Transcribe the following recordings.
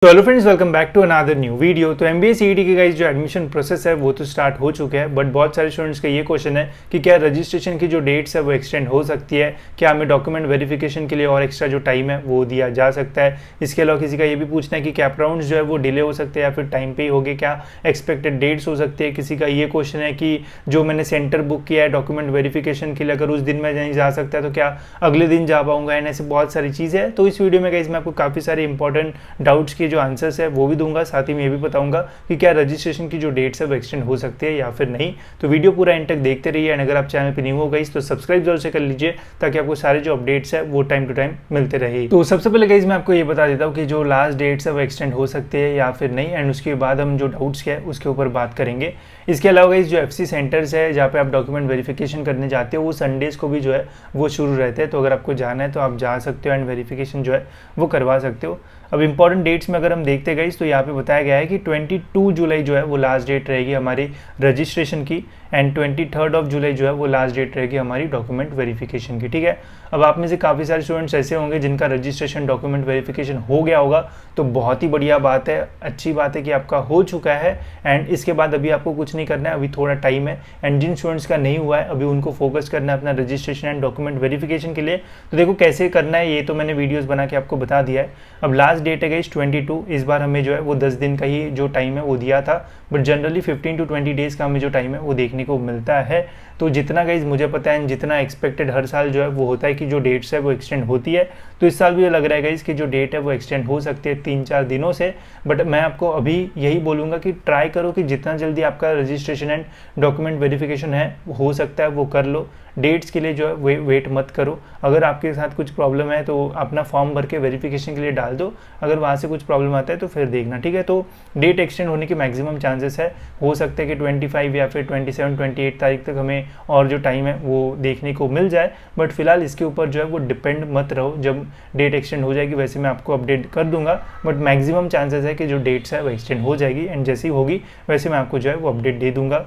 तो hello friends, welcome back to another new video. तो MBA CET के guys जो एडमिशन प्रोसेस है वो तो स्टार्ट हो चुके हैं, बट बहुत सारे स्टूडेंट्स का ये क्वेश्चन है कि क्या रजिस्ट्रेशन की जो डेट्स है वो एक्सटेंड हो सकती है, क्या हमें डॉक्यूमेंट वेरिफिकेशन के लिए और एक्स्ट्रा जो टाइम है वो दिया जा सकता है। इसके अलावा किसी का ये भी पूछना है कि कैप राउंड्स जो है वो डिले हो सकते हैं या फिर टाइम पे ही होंगे, क्या एक्सपेक्टेड डेट्स हो सकती है। किसी का ये क्वेश्चन है कि जो मैंने सेंटर बुक किया है डॉक्यूमेंट वेरिफिकेशन के लिए, अगर उस दिन में नहीं जा सकता है तो क्या अगले दिन जा पाऊंगा, एंड ऐसे बहुत सारी चीज़ें हैं। तो इस वीडियो में गाइस मैं आपको काफ़ी सारे इंपॉर्टेंट डाउट्स के जो आंसर्स है वो भी दूंगा, साथ ही में ये भी बताऊंगा कि क्या रजिस्ट्रेशन की जो डेट्स है वो एक्सटेंड हो सकती है या फिर नहीं। तो वीडियो पूरा एंड तक देखते रहिए, एंड अगर आप चैनल पे न्यू हो गाइस तो सब्सक्राइब जरूर से कर लीजिए ताकि आपको सारे जो अपडेट्स है वो टाइम टू टाइम मिलते रहे। तो सबसे पहले गाइस मैं आपको ये बता देता हूँ कि जो लास्ट डेट्स है वो एक्सटेंड हो सकते हैं या फिर नहीं, एंड उसके बाद हम जो डाउट्स है उसके ऊपर बात करेंगे। इसके अलावा गाइस जो एफसी सेंटर्स है जहाँ पे आप डॉक्यूमेंट वेरिफिकेशन करने जाते हो वो संडेज को भी जो है वो शुरू रहते हैं, तो अगर आपको जाना है तो आप जा सकते हो एंड वेरिफिकेशन जो है वो करवा सकते हो। अब इंपॉर्टेंट डेट्स में अगर हम देखते गए तो यहाँ पे बताया गया है कि 22 जुलाई जो है वो लास्ट डेट रहेगी हमारी रजिस्ट्रेशन की, एंड 23 जुलाई जो है वो लास्ट डेट रहेगी हमारी डॉक्यूमेंट वेरिफिकेशन की। ठीक है, अब आप में से काफ़ी सारे स्टूडेंट्स ऐसे होंगे जिनका रजिस्ट्रेशन डॉक्यूमेंट वेरिफिकेशन हो गया होगा, तो बहुत ही बढ़िया बात है, अच्छी बात है कि आपका हो चुका है, एंड इसके बाद अभी आपको कुछ नहीं करना है, अभी थोड़ा टाइम है। एंड जिन स्टूडेंट्स का नहीं हुआ है अभी उनको फोकस करना है अपना रजिस्ट्रेशन एंड डॉक्यूमेंट वेरिफिकेशन के लिए। तो देखो कैसे करना है ये तो मैंने वीडियोज़ बना के आपको बता दिया है। अब लास्ट डेट है गाइस 22, इस बार हमें जो है वो 10 दिन का ही जो टाइम है वो दिया था, बट जनरली 15 to 20 डेज़ का हमें जो टाइम है वो देखने को मिलता है। तो जितना गाइज मुझे पता है, जितना एक्सपेक्टेड हर साल जो है वो होता है कि जो डेट्स है वो एक्सटेंड होती है, तो इस साल भी ये लग रहा है गाइज कि जो डेट है वो एक्सटेंड हो सकती है 3-4 दिनों से। बट मैं आपको अभी यही बोलूँगा कि ट्राई करो कि जितना जल्दी आपका रजिस्ट्रेशन एंड डॉक्यूमेंट वेरिफिकेशन है हो सकता है वो कर लो। डेट्स के लिए जो है वेट मत करो। अगर आपके साथ कुछ प्रॉब्लम है तो अपना फॉर्म भर के वेरिफिकेशन के लिए डाल दो, अगर वहाँ से कुछ प्रॉब्लम आता है तो फिर देखना। ठीक है, तो डेट एक्सटेंड होने के मैक्सिमम चांसेस है, हो सकता है कि 25 या फिर 27-28 तारीख तक हमें और जो टाइम है वो देखने को मिल जाए, बट फिलहाल इसके ऊपर जो है वो डिपेंड मत रहो। जब डेट एक्सटेंड हो जाएगी वैसे मैं आपको अपडेट कर दूंगा, बट मैक्सिमम चांसेस है कि जो डेट्स है वो एक्सटेंड हो जाएगी, एंड जैसी होगी वैसे मैं आपको जो है वो अपडेट दे दूंगा।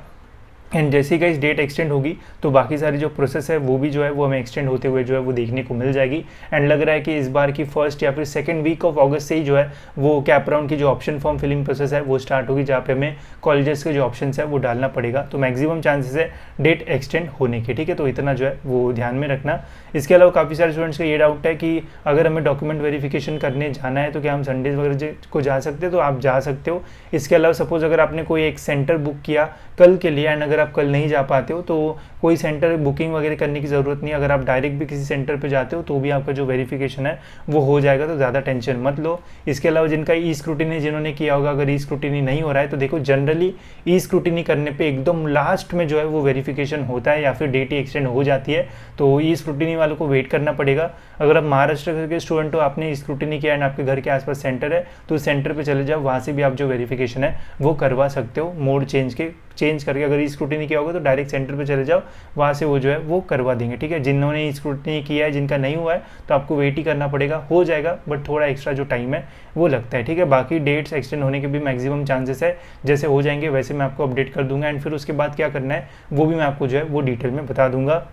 एंड जैसे ही गाइस डेट एक्सटेंड होगी तो बाकी सारी जो प्रोसेस है वो भी जो है वो हमें एक्सटेंड होते हुए जो है वो देखने को मिल जाएगी। एंड लग रहा है कि इस बार की फर्स्ट या फिर सेकंड वीक ऑफ अगस्त से ही जो है वो कैप राउंड की जो ऑप्शन फॉर्म फिलिंग प्रोसेस है वो स्टार्ट होगी, जहाँ पे हमें कॉलेजेस के जो ऑप्शन है वो डालना पड़ेगा। तो मैक्सिमम चांसेस है डेट एक्सटेंड होने के। ठीक है, तो इतना जो है वो ध्यान में रखना। इसके अलावा काफ़ी सारे स्टूडेंट्स का ये डाउट है कि अगर हमें डॉक्यूमेंट वेरिफिकेशन करने जाना है तो क्या हम संडेज वगैरह को जा सकते हैं, तो आप जा सकते हो। इसके अलावा सपोज अगर आपने कोई एक सेंटर बुक किया कल के लिए, एंड अगर आप कल नहीं जा पाते हो तो कोई सेंटर बुकिंग वगैरह करने की ज़रूरत नहीं। अगर आप डायरेक्ट भी किसी सेंटर पे जाते हो तो भी आपका जो वेरिफिकेशन है वो हो जाएगा, तो ज़्यादा टेंशन मत लो। इसके अलावा जिनका ई स्क्रूटिनी जिन्होंने किया होगा, अगर ई स्क्रूटिनी नहीं हो रहा है तो देखो जनरली ई स्क्रूटिनी करने पे एकदम लास्ट में जो है वो वेरिफिकेशन होता है या फिर डेट ही एक्सटेंड हो जाती है, तो ई स्क्रूटिनी वालों को वेट करना पड़ेगा। अगर आप महाराष्ट्र के स्टूडेंट हो, आपने ई स्क्रूटिनी किया एंड आपके घर के आसपास सेंटर है तो उस सेंटर पर चले जाओ, वहाँ से भी आप जो वेरिफिकेशन है वो करवा सकते हो मोड चेंज करके। अगर ई स्क्रूटिनी किया होगा तो डायरेक्ट सेंटर पे चले जाओ, वहाँ से वो जो है वो करवा देंगे। ठीक है, जिन्होंने स्क्रूटनी किया है, जिनका नहीं हुआ है तो आपको वेट ही करना पड़ेगा, हो जाएगा बट थोड़ा एक्स्ट्रा जो टाइम है वो लगता है। ठीक है, बाकी डेट्स एक्सटेंड होने के भी मैक्सिमम चांसेस है, जैसे हो जाएंगे वैसे मैं आपको अपडेट कर दूंगा, एंड फिर उसके बाद क्या करना है वो भी मैं आपको जो है वो डिटेल में बता दूंगा।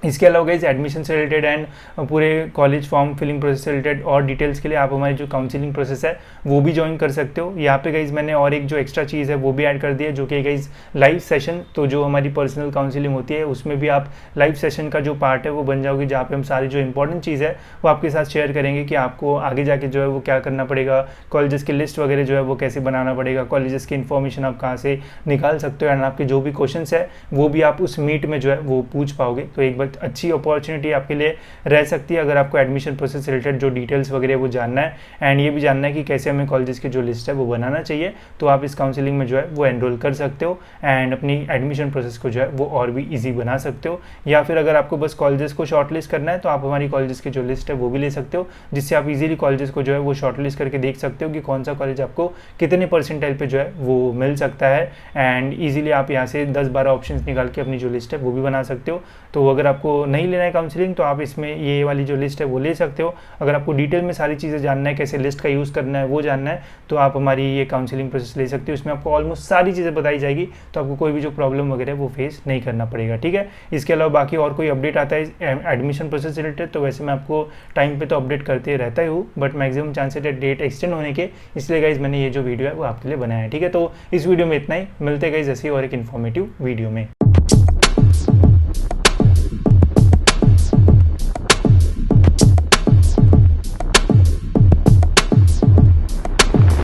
इसके अलावा गाइस एडमिशन से रिलेटेड एंड पूरे कॉलेज फॉर्म फिलिंग प्रोसेस से रिलेटेड और डिटेल्स के लिए आप हमारी जो काउंसलिंग प्रोसेस है वो भी ज्वाइन कर सकते हो। यहाँ पे गाइस मैंने और एक जो एक्स्ट्रा चीज़ है वो भी ऐड कर दी है, जो कि गाइस लाइव सेशन। तो जो हमारी पर्सनल काउंसलिंग होती है उसमें भी आप लाइव सेशन का जो पार्ट है वो बन जाओगे, जहाँ पे हम सारी जो इंपॉर्टेंट चीज़ है वो आपके साथ शेयर करेंगे कि आपको आगे जाके जो है वो क्या करना पड़ेगा, कॉलेजेस की लिस्ट वगैरह जो है वो कैसे बनाना पड़ेगा, कॉलेजेस की इन्फॉर्मेशन आप कहाँ से निकाल सकते हो, एंड आपके जो भी क्वेश्चन है वो भी आप उस मीट में जो है वो पूछ पाओगे। तो एक बार अच्छी अपॉर्चुनिटी आपके लिए रह सकती है अगर आपको एडमिशन प्रोसेस से रिलेटेड जो डिटेल्स वगैरह वो जानना है, एंड ये भी जानना है कि कैसे हमें कॉलेजेस की जो लिस्ट है वो बनाना चाहिए, तो आप इस काउंसलिंग में जो है वो एनरोल कर सकते हो एंड अपनी एडमिशन प्रोसेस को जो है वो और भी ईजी बना सकते हो। या फिर अगर आपको बस कॉलेजेस को शॉर्टलिस्ट करना है तो आप हमारी कॉलेजेस की जो लिस्ट है वो भी ले सकते हो, जिससे आप इजीली कॉलेजेस को जो है वो शॉर्टलिस्ट करके देख सकते हो कि कौन सा कॉलेज आपको कितने परसेंटाइल पे जो है वो मिल सकता है, एंड ईजिली आप यहाँ से 10-12 ऑप्शंस निकाल के अपनी जो लिस्ट है वो भी बना सकते हो। तो अगर आप आपको नहीं लेना है काउंसलिंग तो आप इसमें ये वाली जो लिस्ट है वो ले सकते हो। अगर आपको डिटेल में सारी चीज़ें जानना है, कैसे लिस्ट का यूज़ करना है वो जानना है, तो आप हमारी ये काउंसलिंग प्रोसेस ले सकते हो। इसमें आपको ऑलमोस्ट सारी चीज़ें बताई जाएगी, तो आपको कोई भी जो प्रॉब्लम वगैरह है वो फेस नहीं करना पड़ेगा, ठीक है। इसके अलावा बाकी और कोई अपडेट आता है एडमिशन प्रोसेस से रिलेटेड तो वैसे मैं आपको टाइम पे तो अपडेट करते रहता ही हूँ, बट मैक्सिमम चांसेस है डेट एक्सटेंड होने के, इसलिए गाइज मैंने ये जो वीडियो है वो आपके लिए बनाया है, ठीक है। तो इस वीडियो में इतना ही, मिलते गाइज ऐसी और एक इन्फॉर्मेटिव वीडियो में।